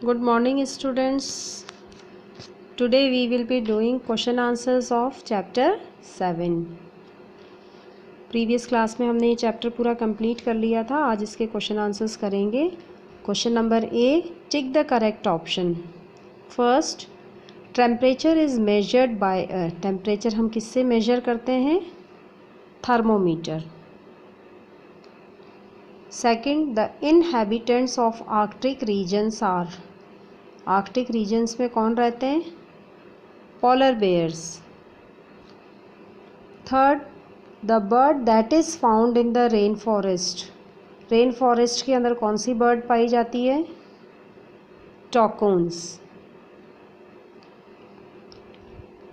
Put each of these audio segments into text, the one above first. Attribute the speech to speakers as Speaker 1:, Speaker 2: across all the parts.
Speaker 1: Good morning students. Today we will be doing question answers of chapter 7. Previous class में हमने ये chapter पूरा complete कर लिया था. आज इसके क्वेश्चन आंसर्स करेंगे. Question number A, tick the correct option. First, temperature is measured by temperature हम किससे मेजर करते हैं? Thermometer. Second, the inhabitants of Arctic regions are. Arctic regions में कौन रहते हैं? Polar bears. Third, the bird that is found in the rain forest. Rain forest के अंदर कौन सी बर्ड पाई जाती है? Toucans.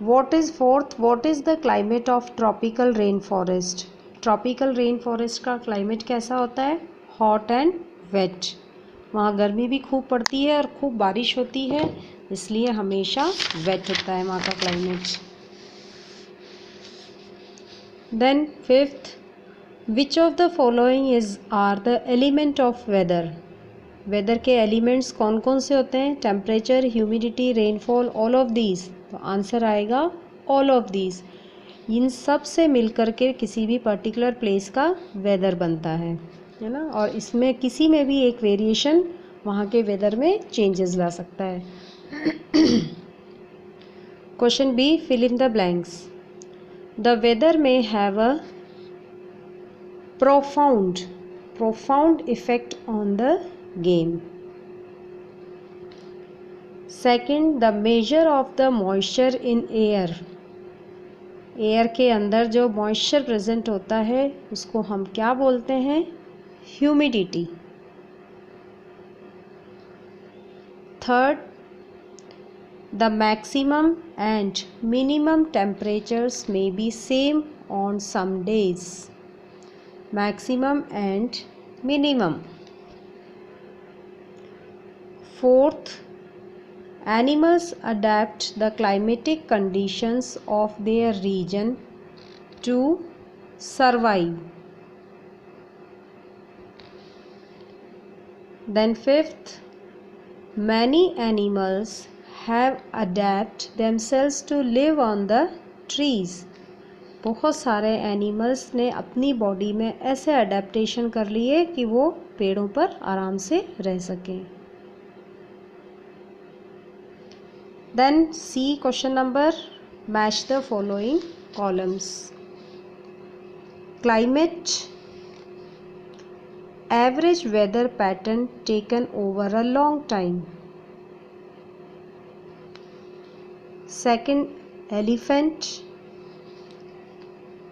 Speaker 1: What is the climate of tropical rain forest. Tropical rain forest का क्लाइमेट कैसा होता है? Hot and wet. वहाँ गर्मी भी खूब पड़ती है और खूब बारिश होती है, इसलिए हमेशा वेट होता है वहाँ का climate. Then fifth, which of the following are the element of weather. Weather के एलिमेंट्स कौन कौन से होते हैं? Temperature, humidity, rainfall, all of these. तो आंसर आएगा ऑल ऑफ दीज. इन सब से मिलकर के किसी भी पर्टिकुलर प्लेस का वेदर बनता है ना. और इसमें किसी में भी एक वेरिएशन वहाँ के वेदर में चेंजेस ला सकता है. Question B, fill in the blanks. The weather may have a profound effect on the game. Second, the measure of the moisture in air. Air के अंदर जो मॉइस्चर प्रेजेंट होता है उसको हम क्या बोलते हैं? Humidity. Third, the maximum and minimum temperatures may be same on some days. Maximum and minimum. Fourth, animals adapt the climatic conditions of their region to survive. Then fifth, many animals have adapted themselves to live on the trees. बहुत सारे animals ने अपनी body में ऐसे adaptation कर लिए कि वो पेड़ों पर आराम से रह सकें. Then C question number, match the following columns. Climate, average weather pattern taken over a long time. Second, elephant,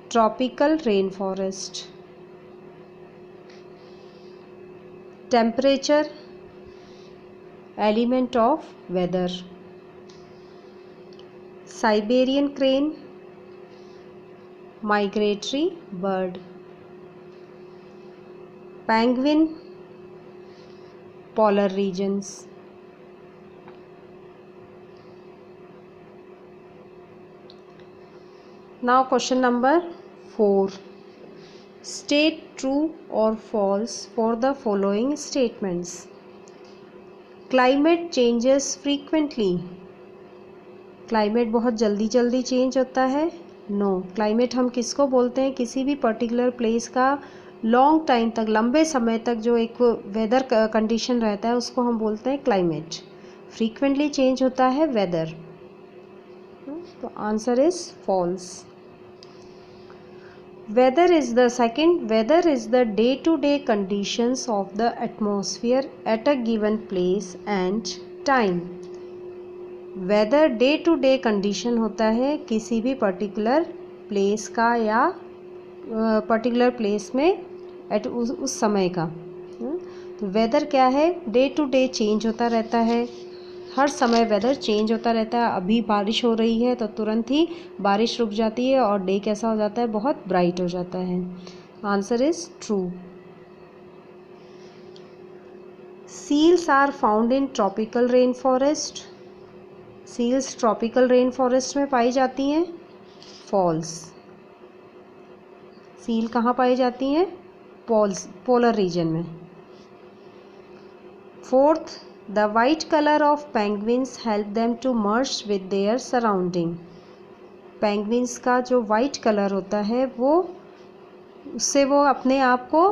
Speaker 1: tropical rainforest. Temperature, element of weather. Siberian crane, migratory bird. Penguin, polar regions. Now question number 4. State true or false for the following statements. Climate changes frequently. Climate बहुत जल्दी change होता है? No. Climate हम किसको बोलते हैं? किसी भी पर्टिकुलर प्लेस का लॉन्ग टाइम तक, लंबे समय तक जो एक वेदर कंडीशन रहता है उसको हम बोलते हैं क्लाइमेट. फ्रीक्वेंटली चेंज होता है वेदर. तो answer is false. Weather is the day to day conditions of the atmosphere at a given place and time. Weather day to day condition होता है किसी भी पर्टिकुलर प्लेस का या पर्टिकुलर प्लेस में उस समय का. तो वेदर क्या है? डे टू डे चेंज होता रहता है. हर समय वेदर चेंज होता रहता है. अभी बारिश हो रही है तो तुरंत ही बारिश रुक जाती है और डे कैसा हो जाता है? बहुत ब्राइट हो जाता है. Answer is true. Seals are found in tropical rain forest. Seals tropical rain forest में पाई जाती हैं? फॉल्स. सील कहाँ पाई जाती हैं? पोलर रीजन में. Fourth, the white colour of penguins help them to merge with their surrounding. Penguins का जो वाइट कलर होता है वो उससे वो अपने आप को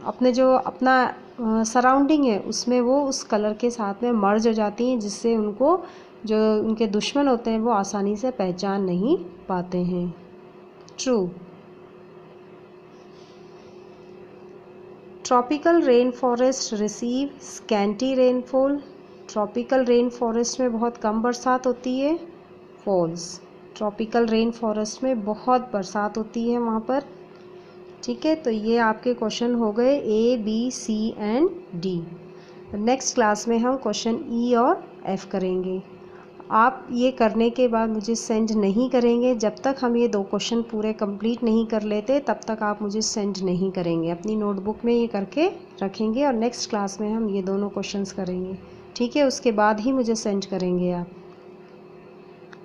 Speaker 1: अपने जो अपना सराउंडिंग है उसमें वो उस कलर के साथ में मर्ज हो जाती हैं, जिससे उनको जो उनके दुश्मन होते हैं वो आसानी से पहचान नहीं पाते हैं। True. Tropical rain forest receive scanty rainfall. Tropical rain forest में बहुत कम बरसात होती है। फॉल्स। ट्रॉपिकल रेन फॉरेस्ट में बहुत बरसात होती है वहाँ पर। ठीक है, तो ये आपके क्वेश्चन हो गए A, B, C and D। Next class में हम क्वेश्चन E और F करेंगे। आप ये करने के बाद मुझे सेंड नहीं करेंगे, जब तक हम ये 2 क्वेश्चन पूरे कंप्लीट नहीं कर लेते तब तक आप मुझे सेंड नहीं करेंगे। अपनी नोटबुक में ये करके रखेंगे और नेक्स्ट क्लास में हम ये दोनों क्वेश्चंस करेंगे। ठीक है, उसके बाद ही मुझे सेंड करेंगे आप।